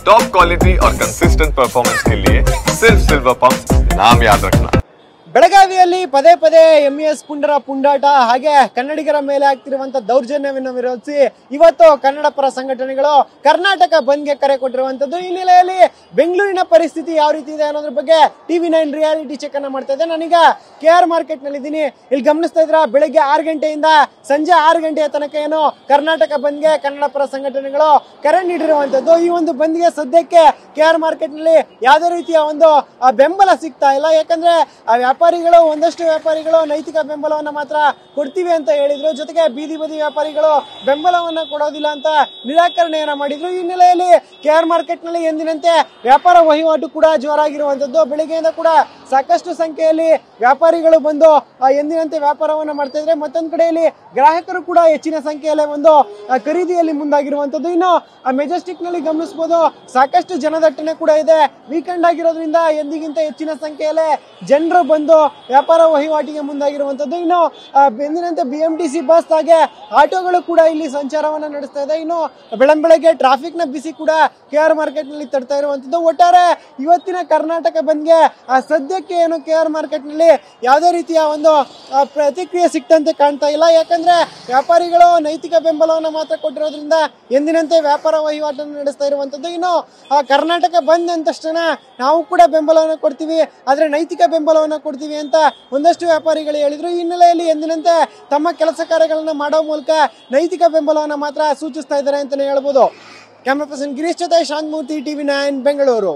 Top quality और consistent performance के लिए सिर्फ सिल्वर पंप्स नाम याद रखना। ಬೆಳಗಾವಿಯಲ್ಲಿ ಪದೇ ಪದೇ ಎಂಇಎಸ್ ಪುಂಡರ ಪುಂಡಾಟ ಹಾಗೆ ಕನ್ನಡಿಗರ ಮೇಲೆ ಆಗ್ತಿರುವಂತ ದೌರ್ಜನ್ಯವನ್ನು ವಿರೋಧಿಸಿ ಇವತ್ತು ಕನ್ನಡ ಪರ ಸಂಘಟನೆಗಳು ಕರ್ನಾಟಕ ಬಂದ್ಗೆ ಕರೆ ಕೊಟ್ಟಿರುವಂತದ್ದು. ಈ ಹಿನ್ನೆಲೆಯಲ್ಲಿ ಬೆಂಗಳೂರಿನ ಪರಿಸ್ಥಿತಿ ಯಾವ ರೀತಿ ಇದೆ ಅನ್ನೋದ್ರ ಬಗ್ಗೆ TV9 ರಿಯಾಲಿಟಿ ಚೆಕ್ ಅನ್ನ ಮಾಡ್ತಾ ಇದೆ. ನಾನೀಗ KR ಮಾರ್ಕೆಟ್ ನಲ್ಲಿ ಇದ್ದೀನಿ. ಇಲ್ಲಿ ಗಮನಿಸ್ತಾ ಇದ್ರ ಬೆಳಗ್ಗೆ 6 ಗಂಟೆಯಿಂದ ಸಂಜೆ 6 ಗಂಟೆಯ ತನಕ ಏನು ಕರ್ನಾಟಕ ಬಂದ್ಗೆ ಕನ್ನಡ ಪರ ಸಂಘಟನೆಗಳು ಕರೆ ನೀಡಿರುವಂತದ್ದು. ಈ ಒಂದು ಬಂದ್ಗೆ ಸದ್ಯಕ್ಕೆ KR ಮಾರ್ಕೆಟ್ ನಲ್ಲಿ ಯಾವುದೇ ರೀತಿಯ ಒಂದು ಬೆಂಬಲ ಸಿಗ್ತಾ ಇಲ್ಲ. ಯಾಕಂದ್ರೆ ವ್ಯಾಪಾರಿಗಳು ಒಂದಷ್ಟು ವ್ಯಾಪಾರಿಗಳು ನೈತಿಕ ಬೆಂಬಲವನ್ನ ಮಾತ್ರ ಕೊಡ್ತೀವಿ ಅಂತ ಹೇಳಿದ್ರು. ಜೊತೆಗೆ ಬೀದಿ ಬದಿ ವ್ಯಾಪಾರಿಗಳು ಬೆಂಬಲವನ್ನ ಕೊಡೋದಿಲ್ಲ ಅಂತ ನಿರಾಕರಣೆಯನ್ನ ಮಾಡಿದ್ರು. ಈ ಹಿನ್ನೆಲೆಯಲ್ಲಿ KR ಮಾರ್ಕೆಟ್ ನಲ್ಲಿ ಎಂದಿನಂತೆ ವ್ಯಾಪಾರ ವಹಿವಾಟು ಕೂಡ ಜೋರಾಗಿರುವಂತದ್ದು. ಬೆಳಿಗ್ಗೆಯಿಂದ ಕೂಡ ಸಾಕಷ್ಟು ಸಂಖ್ಯೆಯಲ್ಲಿ ವ್ಯಾಪಾರಿಗಳು ಬಂದು ಎಂದಿನಂತೆ ವ್ಯಾಪಾರವನ್ನ ಮಾಡ್ತಾ ಇದ್ರೆ, ಮತ್ತೊಂದು ಕಡೆಯಲ್ಲಿ ಗ್ರಾಹಕರು ಕೂಡ ಹೆಚ್ಚಿನ ಸಂಖ್ಯೆಯಲ್ಲಿ ಒಂದು ಖರೀದಿಯಲ್ಲಿ ಮುಂದಾಗಿರುವಂತದ್ದು. ಇನ್ನು ಮೆಜೆಸ್ಟಿಕ್ ನಲ್ಲಿ ಗಮನಿಸಬಹುದು, ಸಾಕಷ್ಟು ಜನದಟ್ಟಣೆ ಕೂಡ ಇದೆ. ವೀಕೆಂಡ್ ಆಗಿರೋದ್ರಿಂದ ಎಂದಿಗಿಂತ ಹೆಚ್ಚಿನ ಸಂಖ್ಯೆಯಲ್ಲಿ ಜನರು ಬಂದು ವ್ಯಾಪಾರ ವಹಿವಾಟಿಗೆ ಮುಂದಾಗಿರುವಂತದ್ದು. ಇನ್ನು ಎಂದಿನಂತೆ BMTC ಬಸ್ ಹಾಗೆ ಆಟೋಗಳು ಕೂಡ ಇಲ್ಲಿ ಸಂಚಾರವನ್ನ ನಡೆಸ್ತಾ ಇದೆ. ಇನ್ನು ಬೆಳಗ್ಗೆ ಟ್ರಾಫಿಕ್ ನ ಬಿಸಿ ಕೂಡ KR ಮಾರ್ಕೆಟ್ ನಲ್ಲಿ ತಡ್ತಾ ಇರುವಂತದ್ದು. ಒಟ್ಟಾರೆ ಇವತ್ತಿನ ಕರ್ನಾಟಕ ಬಂದ್ಗೆ ಸದ್ಯಕ್ಕೆ ಏನು KR ಮಾರ್ಕೆಟ್ ನಲ್ಲಿ ಯಾವುದೇ ರೀತಿಯ ಒಂದು ಪ್ರತಿಕ್ರಿಯೆ ಸಿಕ್ತಂತೆ ಕಾಣ್ತಾ ಇಲ್ಲ. ಯಾಕಂದ್ರೆ ವ್ಯಾಪಾರಿಗಳು ನೈತಿಕ ಬೆಂಬಲವನ್ನ ಮಾತ್ರ ಕೊಟ್ಟಿರೋದ್ರಿಂದ ಎಂದಿನಂತೆ ವ್ಯಾಪಾರ ವಹಿವಾಟನ್ನು ನಡೆಸ್ತಾ ಇರುವಂತದ್ದು. ಇನ್ನು ಕರ್ನಾಟಕ ಬಂದ್ ಅಂದ ತಕ್ಷಣ ನಾವು ಕೂಡ ಬೆಂಬಲವನ್ನು ಕೊಡ್ತೀವಿ, ಆದ್ರೆ ನೈತಿಕ ಬೆಂಬಲವನ್ನ ಕೊಡ್ತೀವಿ ಅಂತ ಒಂದಷ್ಟು ವ್ಯಾಪಾರಿಗಳು ಹೇಳಿದ್ರು. ಈ ಹಿನ್ನೆಲೆಯಲ್ಲಿ ಎಂದಿನಂತೆ ತಮ್ಮ ಕೆಲಸ ಕಾರ್ಯಗಳನ್ನ ಮಾಡೋ ಮೂಲಕ ನೈತಿಕ ಬೆಂಬಲವನ್ನ ಮಾತ್ರ ಸೂಚಿಸ್ತಾ ಇದ್ದಾರೆ ಅಂತಾನೆ ಹೇಳ್ಬೋದು. ಕ್ಯಾಮರಾ ಪರ್ಸನ್ ಗಿರೀಶ್ ಜೊತೆ ಶಾಂತಮೂರ್ತಿ, TV9 ಬೆಂಗಳೂರು.